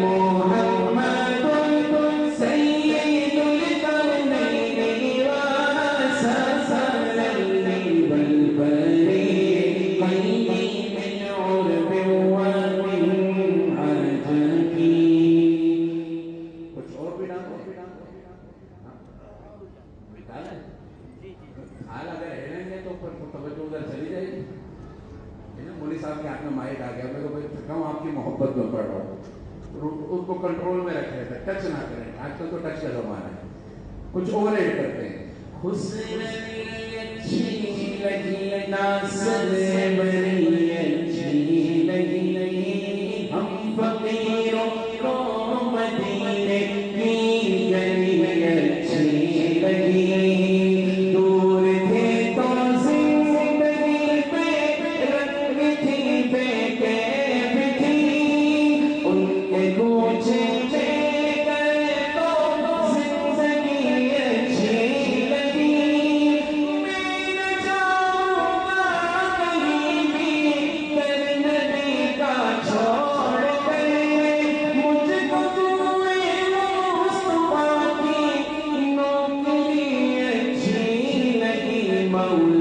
محمد بھائی تھکا ہوں آپ کی محبت میں پڑھ رہا ہوں، اس کو کنٹرول میں رکھ لیتا، ٹچ نہ کریں. آج کل تو ٹچ کا زمانہ ہے، کچھ اوور ایڈ کرتے ہیں. حسن اچھی لگی ناصر بڑی اچھی لگی، ہم فقیروں کو مدینے کی گلی اچھی لگی، دور تھے تو زندگی پہ رنگ تھی بے کیف تھی، ان کے گوچے میں گئے تو زندگی اچھی لگی، میں نہ جاؤں گا کہیں بھی در نبی کا چھوڑ گئے، مجھ کو دعوے مصطفیٰ کی نوکری اچھی لگی، مولا